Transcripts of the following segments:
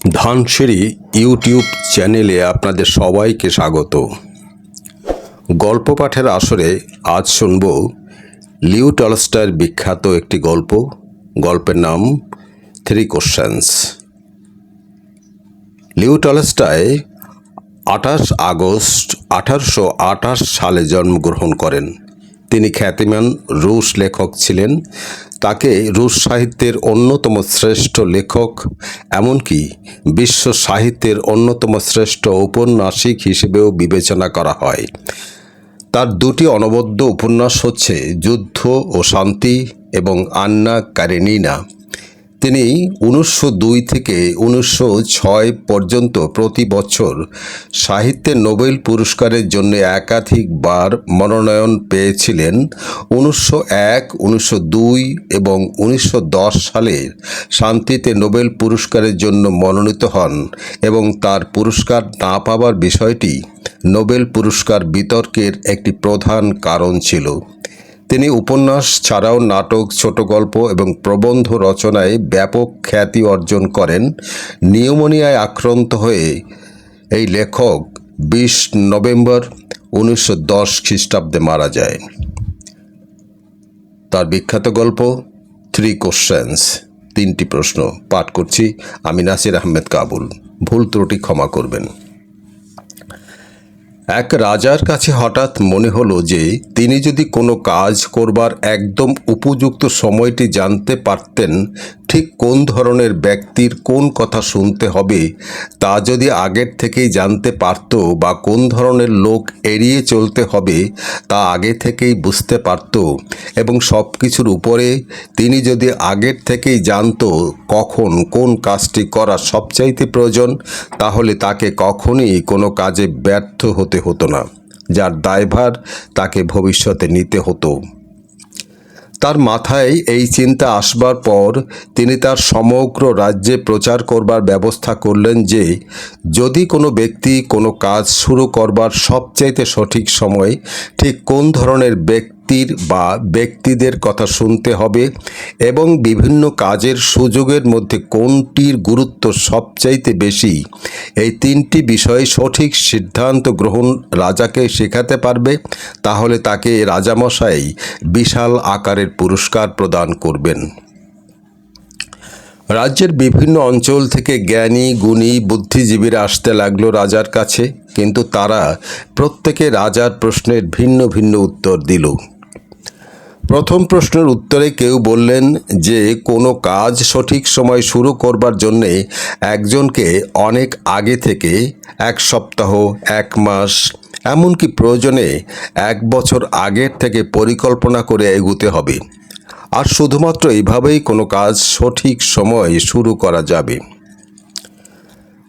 Dhansiri YouTube চ্যানেলে আপনাদের সবাইকে স্বাগত। গল্প পাঠের আসরে আজ শুনব লিও টলস্টয়ের বিখ্যাত একটি গল্প। গল্পের নাম 3 কোশ্চেন্স। লিও টলস্টয় 28 আগস্ট 1828 সালে জন্মগ্রহণ করেন। তিনি খ্যাতিমান রুশ লেখক ছিলেন। তাকে রুশ সাহিত্যের অন্যতম শ্রেষ্ঠ লেখক, এমনকি বিশ্ব সাহিত্যের অন্যতম শ্রেষ্ঠ ঔপন্যাসিক হিসেবেও বিবেচনা করা হয়। তার দুটি অনবদ্য উপন্যাস হচ্ছে যুদ্ধ ও শান্তি এবং আন্না কারেনিনা। তিনি 1902 থেকে 1906 পর্যন্ত প্রতি বছর সাহিত্যে নোবেল পুরস্কারের জন্য একাধিকবার মনোনয়ন পেয়েছিলেন। 1901, 1902 এবং 1910 সালের শান্তিতে নোবেল পুরস্কারের জন্য মনোনীত হন এবং তার পুরস্কার না পাওয়ার বিষয়টি নোবেল পুরস্কার বিতর্কের একটি প্রধান কারণ ছিল। তিনি উপন্যাস ছাড়াও নাটক, ছোট গল্প এবং প্রবন্ধ রচনায় ব্যাপক খ্যাতি অর্জন করেন। নিউমোনিয়ায় আক্রান্ত হয়ে এই লেখক 20 নভেম্বর 1910 খ্রিস্টাব্দে মারা যায়। তার বিখ্যাত গল্প 3 কোশ্চেন্স, 3টি প্রশ্ন। পাঠ করছি আমি নাসির আহমেদ কাবুল। ভুল ত্রুটি ক্ষমা করবেন। এক রাজার কাছে হঠাৎ মনে হলো যে তিনি যদি কোনো কাজ করবার একদম উপযুক্ত সময়টি জানতে পারতেন, ঠিক কোন ধরনের ব্যক্তির কোন কথা শুনতে হবে তা যদি আগের থেকেই জানতে পারত, বা কোন ধরনের লোক এড়িয়ে চলতে হবে তা আগে থেকেই বুঝতে পারত, এবং সব কিছুর উপরে তিনি যদি আগের থেকেই জানত কখন কোন কাজটি করা সবচাইতে প্রয়োজন, তাহলে তাকে কখনই কোনো কাজে ব্যর্থ হতে হতো না, যার দায়ভার তাকে ভবিষ্যতে নিতে হতো। তার মাথায় এই চিন্তা আসবার পর তিনি তার সমগ্র রাজ্যে প্রচার করবার ব্যবস্থা করলেন যে যদি কোনো ব্যক্তি কোনো কাজ শুরু করবার সবচাইতে সঠিক সময় ঠিক কোন ধরনের ব্যক্তির বা ব্যক্তিদের কথা শুনতে হবে এবং বিভিন্ন কাজের সুযোগের মধ্যে কোনটির গুরুত্ব সবচাইতে বেশি, এই 3টি বিষয়ে সঠিক সিদ্ধান্ত গ্রহণ রাজাকে শেখাতে পারবে, তাহলে তাকে রাজামশাই বিশাল আকারের পুরস্কার প্রদান করবেন। রাজ্যের বিভিন্ন অঞ্চল থেকে জ্ঞানী, গুণী, বুদ্ধিজীবীরা আসতে লাগলো রাজার কাছে, কিন্তু তারা প্রত্যেকে রাজার প্রশ্নের ভিন্ন ভিন্ন উত্তর দিল। প্রথম প্রশ্নের উত্তরে কেউ বললেন যে কোনো কাজ সঠিক সময় শুরু করবার জন্যে একজনকে অনেক আগে থেকে 1 সপ্তাহ, 1 মাস, এমনকি প্রয়োজনে 1 বছর আগের থেকে পরিকল্পনা করে এগুতে হবে, আর শুধুমাত্র এইভাবেই কোনো কাজ সঠিক সময়ে শুরু করা যাবে।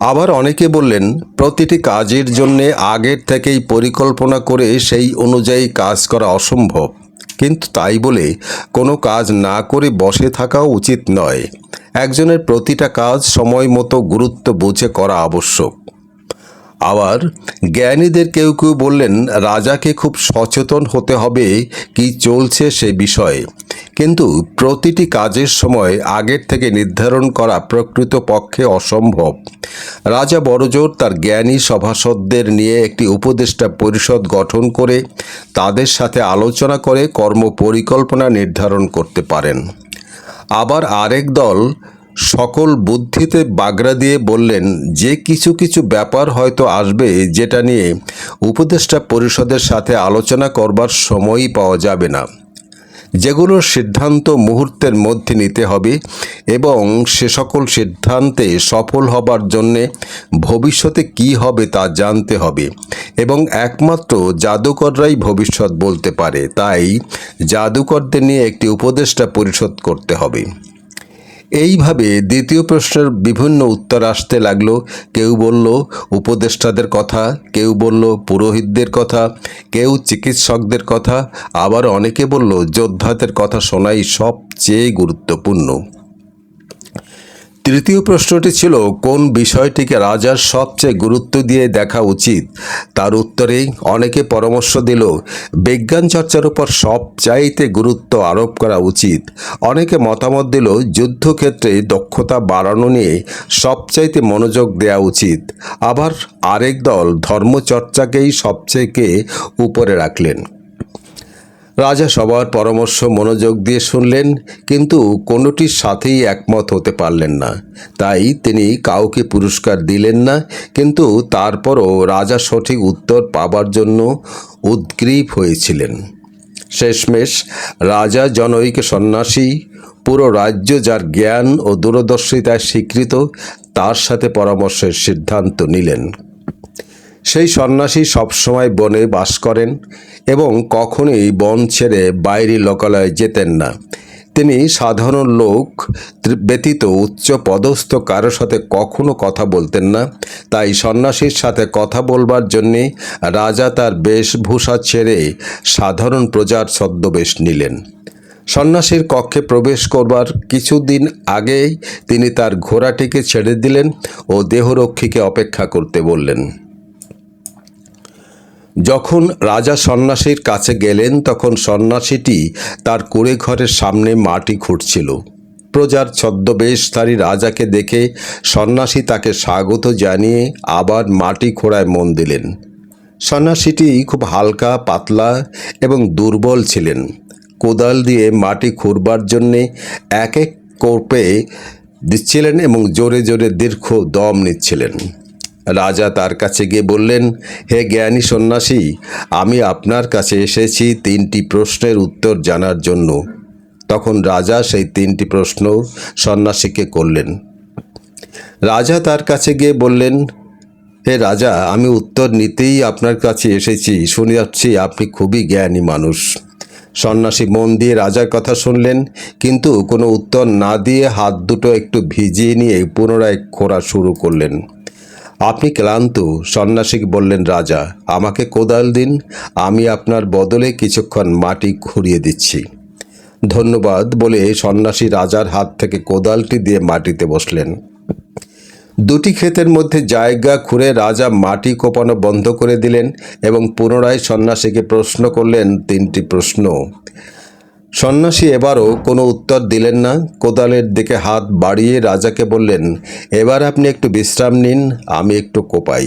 আবার অনেকে বললেন প্রতিটি কাজের জন্যে আগের থেকেই পরিকল্পনা করে সেই অনুযায়ী কাজ করা অসম্ভব, কিন্তু তাই বলে কোনো কাজ না করে বসে থাকাও উচিত নয়। একজনের প্রতিটা কাজ সময় মতো গুরুত্ব বুঝে করা আবশ্যক। আবার জ্ঞানীদের কেউ কেউ বললেন রাজাকে খুব সচেতন হতে হবে কি চলছে সে বিষয়ে, কিন্তু প্রতিটি কাজের সময় আগের থেকে নির্ধারণ করা প্রকৃতপক্ষে অসম্ভব। রাজা বড়জোর তার জ্ঞানী সভাসদদের নিয়ে একটি উপদেষ্টা পরিষদ গঠন করে তাদের সাথে আলোচনা করে কর্ম পরিকল্পনা নির্ধারণ করতে পারেন। আবার আরেক দল সকল বুদ্ধিতে বাগড়া দিয়ে বললেন যে কিছু কিছু ব্যাপার হয়তো আসবে যেটা নিয়ে উপদেষ্টা পরিষদের সাথে আলোচনা করবার সময়ই পাওয়া যাবে না, যেগুলোর সিদ্ধান্ত মুহূর্তের মধ্যে নিতে হবে, এবং সে সকল সিদ্ধান্তে সফল হবার জন্যে ভবিষ্যতে কি হবে তা জানতে হবে, এবং একমাত্র জাদুকররাই ভবিষ্যৎ বলতে পারে, তাই জাদুকরদের নিয়ে একটি উপদেষ্টা পরিষদ করতে হবে। এইভাবে দ্বিতীয় প্রশ্নের বিভিন্ন উত্তর আসতে লাগলো। কেউ বলল উপদেষ্টাদের কথা, কেউ বলল পুরোহিতদের কথা, কেউ চিকিৎসকদের কথা, আবার অনেকে বলল যোদ্ধাদের কথা শোনাই সবচেয়ে গুরুত্বপূর্ণ। তৃতীয় প্রশ্নটি ছিল কোন বিষয়টিকে রাজার সবচেয়ে গুরুত্ব দিয়ে দেখা উচিত। তার উত্তরে অনেকে পরামর্শ দিল বিজ্ঞান চর্চার উপর সবচাইতে গুরুত্ব আরোপ করা উচিত। অনেকে মতামত দিল যুদ্ধক্ষেত্রে দক্ষতা বাড়ানো নিয়ে সবচাইতে মনোযোগ দেওয়া উচিত। আবার আরেক দল ধর্মচর্চাকেই সবচেয়ে উপরে রাখলেন। রাজা সবার পরামর্শ মনোযোগ দিয়ে শুনলেন, কিন্তু কোনোটির সাথেই একমত হতে পারলেন না। তাই তিনি কাউকে পুরস্কার দিলেন না, কিন্তু তারপরও রাজা সঠিক উত্তর পাবার জন্য উদ্গ্রীব হয়েছিলেন। শেষমেশ রাজা জনৈক সন্ন্যাসী, পুরো রাজ্য যার জ্ঞান ও দূরদর্শিতায় স্বীকৃত, তার সাথে পরামর্শের সিদ্ধান্ত নিলেন। সেই সন্ন্যাসী সবসময় বনে বাস করেন এবং কখনোই বন ছেড়ে বাইরে লোকালয়ে যেতেন না। তিনি সাধারণ লোক ব্যতীত উচ্চ পদস্থ কারো সাথে কখনো কথা বলতেন না। তাই সন্ন্যাসীর সাথে কথা বলবার জন্যে রাজা তার বেশভূষা ছেড়ে সাধারণ প্রজার ছদ্মবেশ নিলেন। সন্ন্যাসীর কক্ষে প্রবেশ করবার কিছুদিন আগেই তিনি তার ঘোড়াটিকে ছেড়ে দিলেন ও দেহরক্ষীকে অপেক্ষা করতে বললেন। যখন রাজা সন্ন্যাসীর কাছে গেলেন তখন সন্ন্যাসীটি তার কুঁড়ে ঘরের সামনে মাটি খুঁড়ছিল। প্রজার ছদ্মবেশধারী রাজাকে দেখে সন্ন্যাসী তাকে স্বাগত জানিয়ে আবার মাটি খোঁড়ায় মন দিলেন। সন্ন্যাসীটি খুব হালকা পাতলা এবং দুর্বল ছিলেন। কোদাল দিয়ে মাটি খুঁড়বার জন্যে এক এক কোপে দিচ্ছিলেন এবং জোরে জোরে দীর্ঘ দম নিচ্ছিলেন। রাজা তার কাছে গিয়ে বললেন, হে জ্ঞানী সন্ন্যাসী, আমি আপনার কাছে এসেছি 3টি প্রশ্নের উত্তর জানার জন্য। তখন রাজা সেই 3টি প্রশ্ন সন্ন্যাসীকে করলেন। রাজা তার কাছে গিয়ে বললেন, হে রাজা, আমি উত্তর নিতেই আপনার কাছে এসেছি। শুনে যাচ্ছি আপনি খুবই জ্ঞানী মানুষ। সন্ন্যাসী মন দিয়ে রাজার কথা শুনলেন, কিন্তু কোনো উত্তর না দিয়ে হাত দুটো একটু ভিজিয়ে নিয়ে পুনরায় খোঁড়া শুরু করলেন। আপনি ক্লান্ত, সন্ন্যাসী বললেন। রাজা, আমাকে কোদাল দিন, আমি আপনার বদলে কিছুক্ষণ মাটি খুঁড়িয়ে দিচ্ছি। ধন্যবাদ বলে সন্ন্যাসী রাজার হাত থেকে কোদালটি দিয়ে মাটিতে বসলেন। দুটি ক্ষেতের মধ্যে জায়গা খুঁড়ে রাজা মাটি কোপানো বন্ধ করে দিলেন এবং পুনরায় সন্ন্যাসীকে প্রশ্ন করলেন 3টি প্রশ্ন। সন্ন্যাসী এবারও কোনো উত্তর দিলেন না। কোদালের দিকে হাত বাড়িয়ে রাজাকে বললেন, এবার আপনি একটু বিশ্রাম নিন, আমি একটু কোপাই।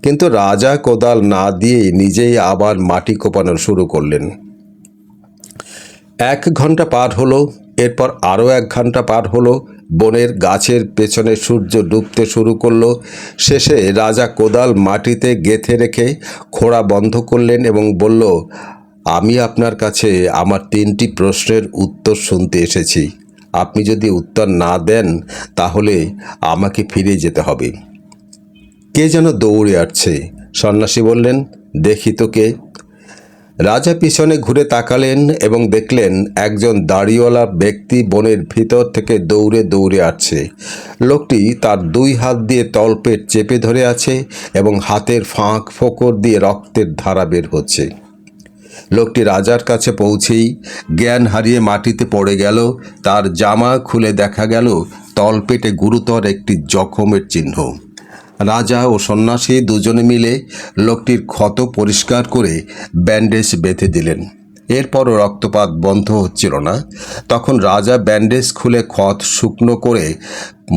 কিন্তু রাজা কোদাল না দিয়ে নিজেই আবার মাটি কোপানো শুরু করলেন। 1 ঘন্টা পার হলো, এরপর আরও 1 ঘন্টা পার হলো। বনের গাছের পেছনে সূর্য ডুবতে শুরু করলো। শেষে রাজা কোদাল মাটিতে গেঁথে রেখে খোঁড়া বন্ধ করলেন এবং বলল, আমি আপনার কাছে আমার 3টি প্রশ্নের উত্তর শুনতে এসেছি। আপনি যদি উত্তর না দেন তাহলে আমাকে ফিরে যেতে হবে। কে যেন দৌড়ে আসছে। সন্ন্যাসী বললেন, দেখি তো কে। রাজা পিছনে ঘুরে তাকালেন এবং দেখলেন একজন দাড়িওয়ালা ব্যক্তি বনের ভিতর থেকে দৌড়ে দৌড়ে আসছে। লোকটি তার 2 হাত দিয়ে তলপেট চেপে ধরে আছে এবং হাতের ফাঁক ফোকর দিয়ে রক্তের ধারা বের হচ্ছে। লোকটি রাজার কাছে পৌঁছেই জ্ঞান হারিয়ে মাটিতে পড়ে গেল। তার জামা খুলে দেখা গেল তলপেটে গুরুতর একটি জখমের চিহ্ন। রাজা ও সন্ন্যাসী দুজনে মিলে লোকটির ক্ষত পরিষ্কার করে ব্যান্ডেজ বেঁধে দিলেন। এরপরও রক্তপাত বন্ধ হচ্ছিল না। তখন রাজা ব্যান্ডেজ খুলে ক্ষত শুকনো করে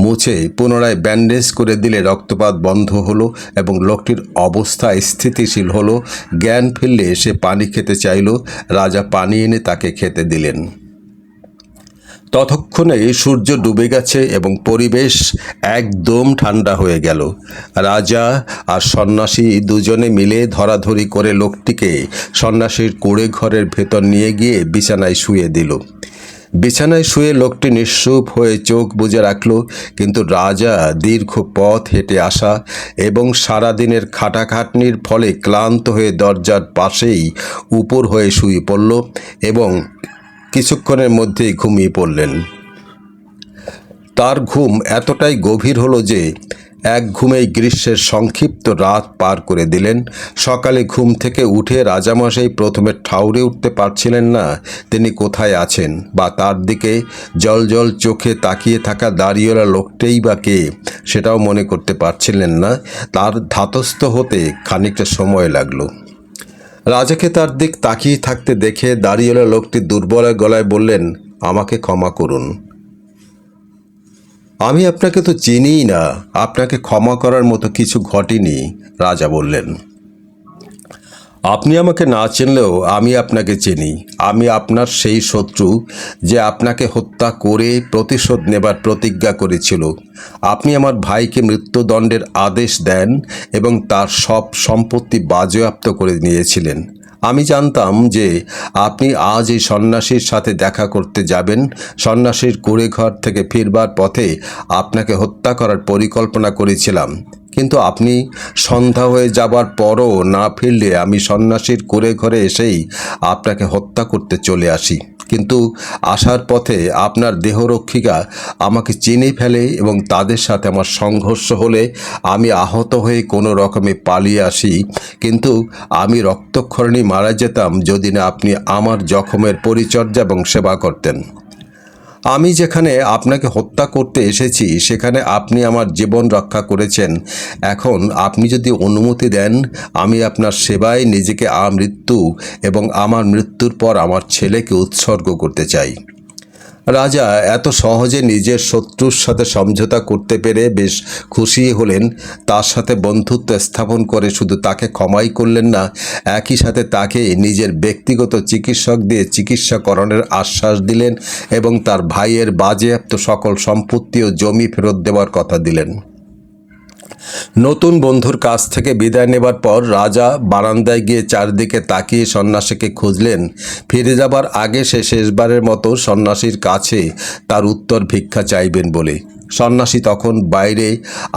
মুছে পুনরায় ব্যান্ডেজ করে দিলে রক্তপাত বন্ধ হলো এবং লোকটির অবস্থা স্থিতিশীল হলো। জ্ঞান ফিরলে সে পানি খেতে চাইল। রাজা পানি এনে তাকে খেতে দিলেন। ততক্ষণে সূর্য ডুবে গেছে এবং পরিবেশ একদম ঠান্ডা হয়ে গেল। রাজা আর সন্ন্যাসী দুজনে মিলে ধরাধরি করে লোকটিকে সন্ন্যাসীর কুঁড়ে ঘরের ভেতর নিয়ে গিয়ে বিছানায় শুয়ে দিল। বিছানায় শুয়ে লোকটি নিঃসুপ হয়ে চোখ বুজে রাখল। কিন্তু রাজা দীর্ঘ পথ হেঁটে আসা এবং সারাদিনের খাটাখাটনির ফলে ক্লান্ত হয়ে দরজার পাশেই উপর হয়ে শুয়ে পড়ল এবং কিছুক্ষণের মধ্যেই ঘুমিয়ে পড়লেন। তার ঘুম এতটাই গভীর হলো যে এক ঘুমেই গ্রীষ্মের সংক্ষিপ্ত রাত পার করে দিলেন। সকালে ঘুম থেকে উঠে রাজামশাই প্রথমে ঠাউরে উঠতে পারছিলেন না তিনি কোথায় আছেন, বা তার দিকে জল চোখে তাকিয়ে থাকা দাড়িওয়ালা লোকটাই বা কে সেটাও মনে করতে পারছিলেন না। তার ধাতস্থ হতে খানিকটা সময় লাগলো। রাজাকে তার দিক তাকিয়ে থাকতে দেখে দাড়িওয়ালা লোকটি দুর্বল গলায় বললেন, আমাকে ক্ষমা করুন, আমি আপনাকে তো চিনিই না, আপনাকে ক্ষমা করার মতো কিছু ঘটেনি। রাজা বললেন, আপনি আমাকে না চিনলেও আমি আপনাকে চিনি। আমি আপনার সেই শত্রু যে আপনাকে হত্যা করে প্রতিশোধ নেবার প্রতিজ্ঞা করেছিল। আপনি আমার ভাইকে মৃত্যুদণ্ডের আদেশ দেন এবং তার সব সম্পত্তি বাজেয়াপ্ত করে নিয়েছিলেন। আমি জানতাম যে আপনি আজ এই সন্ন্যাসীর সাথে দেখা করতে যাবেন। সন্ন্যাসীর কুঁড়েঘর থেকে ফিরবার পথে আপনাকে হত্যা করার পরিকল্পনা করেছিলাম, কিন্তু আপনি সন্ধ্যা হয়ে যাবার পরও না ফিরলে আমি সন্ন্যাসীর কুঁড়েঘরে এসেই আপনাকে হত্যা করতে চলে আসি। কিন্তু আসার পথে আপনার দেহরক্ষিকা আমাকে চিনে ফেলে এবং তাদের সাথে আমার সংঘর্ষ হলে আমি আহত হয়ে কোনো রকমে পালিয়ে আসি। কিন্তু আমি রক্তক্ষরণে মারা যেতাম যদি না আপনি আমার জখমের পরিচর্যা এবং সেবা করতেন। আমি যেখানে আপনাকে হত্যা করতে এসেছি সেখানে আপনি আমার জীবন রক্ষা করেছেন। এখন আপনি যদি অনুমতি দেন আমি আপনার সেবায় নিজেকে আমৃত্যু এবং আমার মৃত্যুর পর আমার ছেলেকে উৎসর্গ করতে চাই। রাজা এত সহজে নিজের শত্রুর সাথে সমঝোতা করতে পেরে বেশ খুশি হলেন। তার সাথে বন্ধুত্ব স্থাপন করে শুধু তাকে ক্ষমাই করলেন না, একই সাথে তাকে নিজের ব্যক্তিগত চিকিৎসক দিয়ে চিকিৎসা করানোর আশ্বাস দিলেন এবং তার ভাইয়ের বাজেয়াপ্ত সকল সম্পত্তি ও জমি ফেরত দেওয়ার কথা দিলেন। নতুন বন্ধুর কাছ থেকে বিদায় নেবার পর রাজা বারান্দায় গিয়ে চারদিকে তাকিয়ে সন্ন্যাসীকে খুঁজলেন। ফিরে যাবার আগে সে শেষবারের মতো সন্ন্যাসীর কাছে তার উত্তর ভিক্ষা চাইবেন বলে। সন্ন্যাসী তখন বাইরে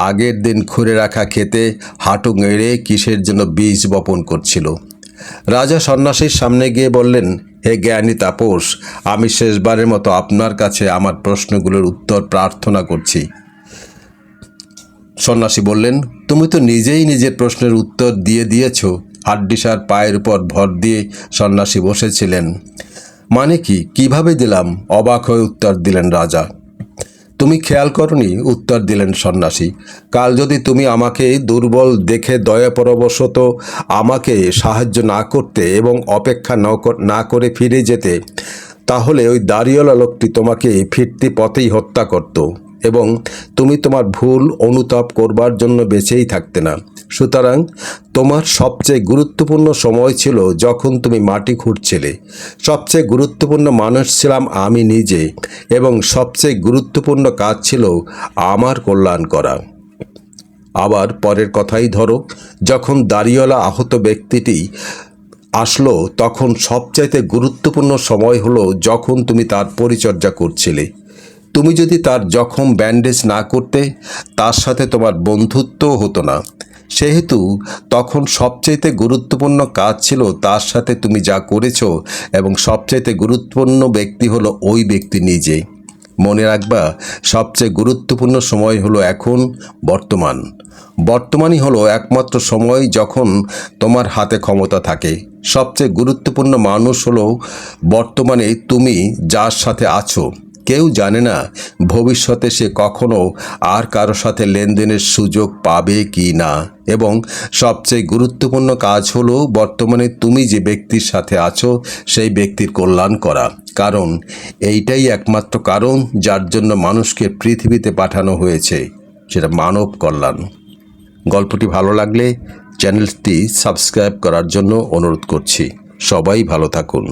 আগের দিন খুঁড়ে রাখা ক্ষেতে হাঁটু গেড়ে কিসের জন্য বীজ বপন করছিল। রাজা সন্ন্যাসীর সামনে গিয়ে বললেন, হে জ্ঞানী তাপস, আমি শেষবারের মতো আপনার কাছে আমার প্রশ্নগুলোর উত্তর প্রার্থনা করছি। সন্ন্যাসী বললেন, তুমি তো নিজেই নিজের প্রশ্নের উত্তর দিয়ে দিয়েছ। হাড্ডিসার পায়ের উপর ভর দিয়ে সন্ন্যাসী বসেছিলেন। মানে কি, কিভাবে দিলাম? অবাক হয়ে উত্তর দিলেন রাজা। তুমি খেয়াল করনি, উত্তর দিলেন সন্ন্যাসী। কাল যদি তুমি আমাকে দুর্বল দেখে দয়াপরবশত আমাকে সাহায্য না করতে এবং অপেক্ষা না করে ফিরে যেতে, তাহলে ওই দাড়িওয়ালা লোকটি তোমাকে ফিরতি পথেই হত্যা করত এবং তুমি তোমার ভুল অনুতাপ করবার জন্য বেঁচেই থাকতে না। সুতরাং তোমার সবচেয়ে গুরুত্বপূর্ণ সময় ছিল যখন তুমি মাটি খুঁড়ছিলে। সবচেয়ে গুরুত্বপূর্ণ মানুষ ছিলাম আমি নিজে এবং সবচেয়ে গুরুত্বপূর্ণ কাজ ছিল আমার কল্যাণ করা। আবার পরের কথাই ধরো, যখন দাড়িওয়ালা আহত ব্যক্তিটি আসলো তখন সবচাইতে গুরুত্বপূর্ণ সময় হলো যখন তুমি তার পরিচর্যা করছিলে। তুমি যদি তার জখম ব্যান্ডেজ না করতে, তার সাথে তোমার বন্ধুত্বও হতো না। সেহেতু তখন সবচাইতে গুরুত্বপূর্ণ কাজ ছিল তার সাথে তুমি যা করেছ, এবং সবচাইতে গুরুত্বপূর্ণ ব্যক্তি হলো ওই ব্যক্তি নিজে। মনে রাখবা, সবচেয়ে গুরুত্বপূর্ণ সময় হলো এখন, বর্তমানই হলো একমাত্র সময় যখন তোমার হাতে ক্ষমতা থাকে। সবচেয়ে গুরুত্বপূর্ণ মানুষ হলো বর্তমানে তুমি যার সাথে আছো। কেউ জানে না ভবিষ্যতে সে কখনো আর কারো সাথে লেনদেনের সুযোগ পাবে কি না, এবং সবচেয়ে গুরুত্বপূর্ণ কাজ হলো বর্তমানে তুমি যে ব্যক্তির সাথে আছো সেই ব্যক্তির কল্যাণ করা, কারণ এইটাই একমাত্র কারণ যার জন্য মানুষকে পৃথিবীতে পাঠানো হয়েছে, সেটা মানব কল্যাণ। গল্পটি ভালো লাগলে চ্যানেলটি সাবস্ক্রাইব করার জন্য অনুরোধ করছি। সবাই ভালো থাকুন।